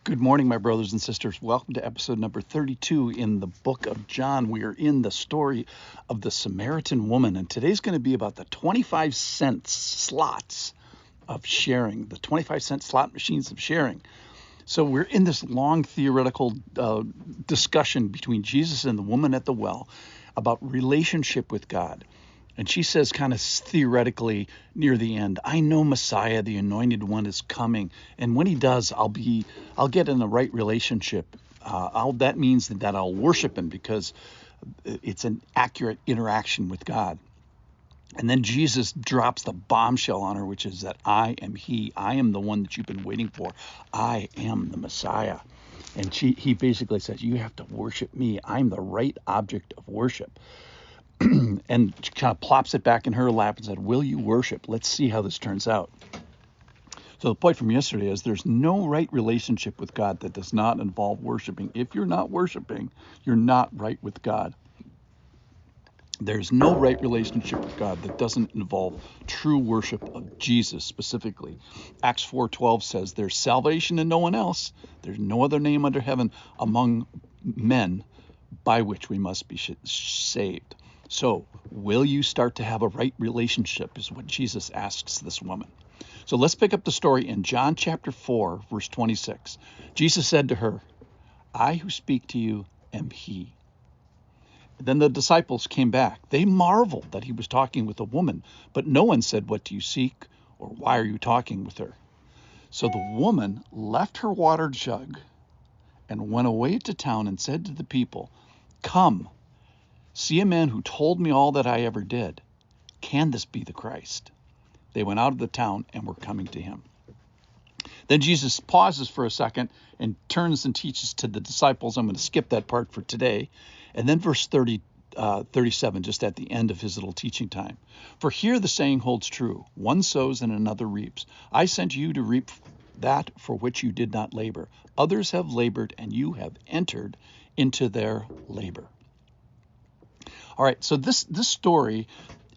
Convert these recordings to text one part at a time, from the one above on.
Good morning, my brothers and sisters. Welcome to episode number 32 in the book of John. We are in the story of the Samaritan woman, and today's going to be about the 25-cent slots of sharing, the 25-cent slot machines of sharing. So we're in this long theoretical discussion between Jesus and the woman at the well about relationship with God. And she says kind of theoretically near the end, I know Messiah, the anointed one, is coming. And when he does, I'll get in the right relationship. That means that I'll worship him because it's an accurate interaction with God. And then Jesus drops the bombshell on her, which is that I am he. I am the one that you've been waiting for. I am the Messiah. And he basically says, you have to worship me. I'm the right object of worship. And she kind of plops it back in her lap and said, will you worship? Let's see how this turns out. So the point from yesterday is there's no right relationship with God that does not involve worshiping. If you're not worshiping, you're not right with God. There's no right relationship with God that doesn't involve true worship of Jesus specifically. Acts 4:12 says there's salvation in no one else. There's no other name under heaven among men by which we must be saved. So, will you start to have a right relationship is what Jesus asks this woman. So let's pick up the story in John chapter 4, verse 26. Jesus said to her, I who speak to you am he. Then the disciples came back. They marveled that he was talking with a woman, but no one said, what do you seek? Or why are you talking with her? So the woman left her water jug and went away to town and said to the people, come, see a man who told me all that I ever did. Can this be the Christ? They went out of the town and were coming to him. Then Jesus pauses for a second and turns and teaches to the disciples. I'm going to skip that part for today. And then verse 37, just at the end of his little teaching time. For here the saying holds true. One sows and another reaps. I sent you to reap that for which you did not labor. Others have labored and you have entered into their labor. All right, so this story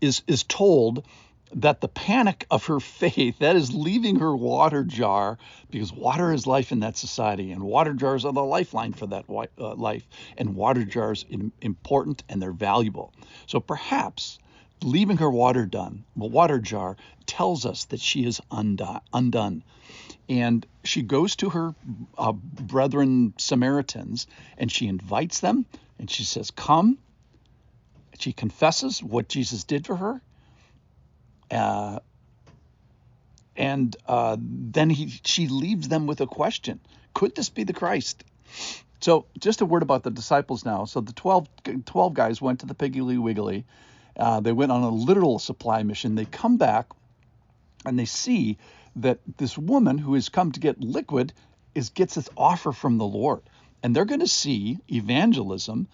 is told that the panic of her faith, that is leaving her water jar, because water is life in that society, and water jars are the lifeline for that life, and water jars are important and they're valuable. So perhaps leaving her water jar tells us that she is undone. And she goes to her brethren Samaritans, and she invites them, and she says, come. She confesses what Jesus did for her. Then she leaves them with a question. Could this be the Christ? So just a word about the disciples now. So the 12 guys went to the Piggly Wiggly. They went on a literal supply mission. They come back and they see that this woman who has come to get liquid gets this offer from the Lord. And they're going to see evangelism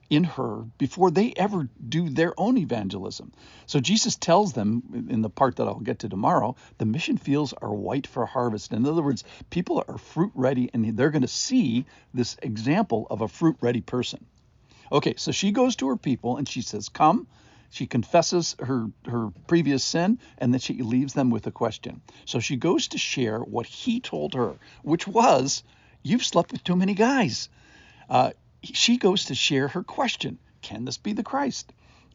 in her before they ever do their own evangelism. So Jesus tells them in the part that I'll get to tomorrow, the mission fields are white for harvest. In other words, people are fruit ready, and they're going to see this example of a fruit ready person. Okay, so she goes to her people and she says, come. She confesses her previous sin, and then she leaves them with a question. So she goes to share what he told her, which was, you've slept with too many guys. She goes to share her question. Can this be the Christ?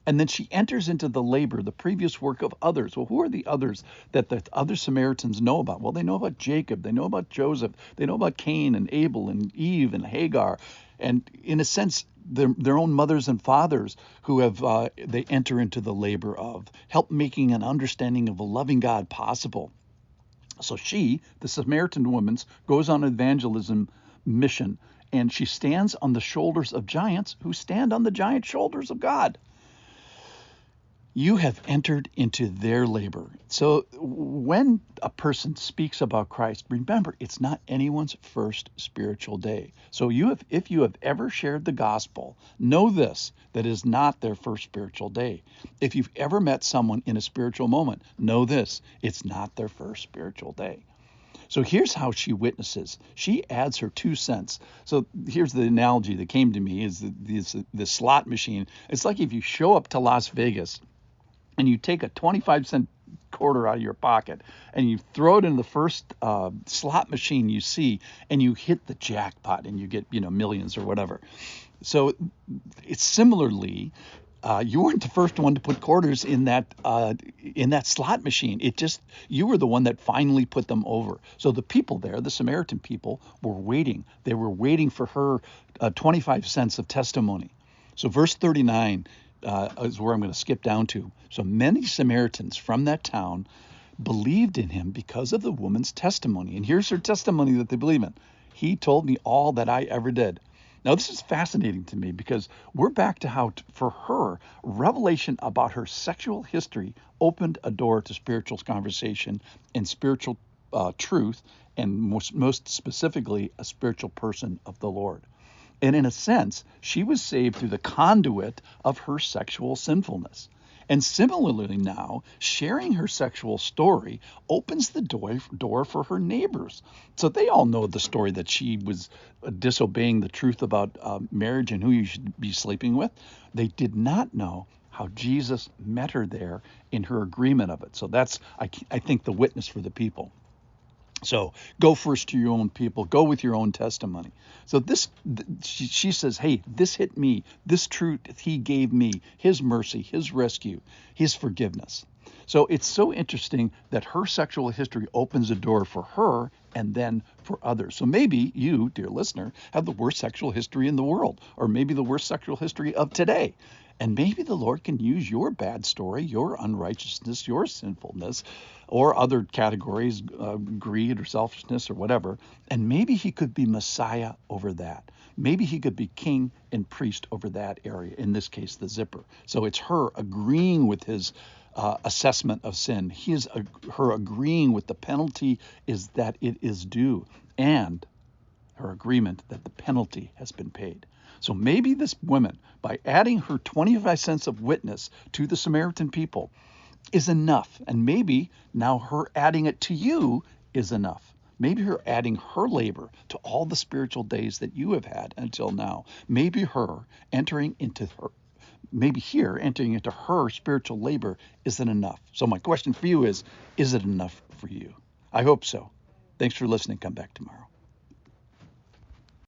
And then she enters into the labor, the previous work of others. Well, who are the others that the other Samaritans know about? Well, they know about Jacob. They know about Joseph. They know about Cain and Abel and Eve and Hagar. And in a sense, their own mothers and fathers who have they enter into the labor of help making an understanding of a loving God possible. So she, the Samaritan woman, goes on an evangelism mission. And she stands on the shoulders of giants who stand on the giant shoulders of God. You have entered into their labor. So when a person speaks about Christ, remember, it's not anyone's first spiritual day. So if you have ever shared the gospel, know this, that is not their first spiritual day. If you've ever met someone in a spiritual moment, know this, it's not their first spiritual day. So here's how she witnesses. She adds her 2 cents. So here's the analogy that came to me is the slot machine. It's like if you show up to Las Vegas and you take a 25-cent quarter out of your pocket, and you throw it in the first slot machine you see, and you hit the jackpot, and you get millions or whatever. So it's similarly, you weren't the first one to put quarters in that slot machine. You were the one that finally put them over. So the people there, the Samaritan people, were waiting. They were waiting for her 25 cents of testimony. So verse 39 is where I'm going to skip down to. So many Samaritans from that town believed in him because of the woman's testimony. And here's her testimony that they believe in. He told me all that I ever did. Now, this is fascinating to me because we're back to how, for her, revelation about her sexual history opened a door to spiritual conversation and spiritual truth, and most specifically, a spiritual person of the Lord. And in a sense, she was saved through the conduit of her sexual sinfulness. And similarly now, sharing her sexual story opens the door for her neighbors. So they all know the story that she was disobeying the truth about marriage and who you should be sleeping with. They did not know how Jesus met her there in her agreement of it. So that's, I think, the witness for the people. So go first to your own people. Go with your own testimony. So she says, hey, this hit me. This truth he gave me, his mercy, his rescue, his forgiveness. So it's so interesting that her sexual history opens a door for her and then for others. So maybe you, dear listener, have the worst sexual history in the world, or maybe the worst sexual history of today. And maybe the Lord can use your bad story, your unrighteousness, your sinfulness, or other categories, greed or selfishness or whatever. And maybe he could be Messiah over that. Maybe he could be king and priest over that area, in this case, the zipper. So it's her agreeing with his assessment of sin. Her agreeing with the penalty is that it is due, and her agreement that the penalty has been paid. So maybe this woman, by adding her 25 cents of witness to the Samaritan people, is enough. And maybe now her adding it to you is enough. Maybe her adding her labor to all the spiritual days that you have had until now. Maybe entering into her spiritual labor isn't enough. So my question for you is it enough for you? I hope so. Thanks for listening. Come back tomorrow.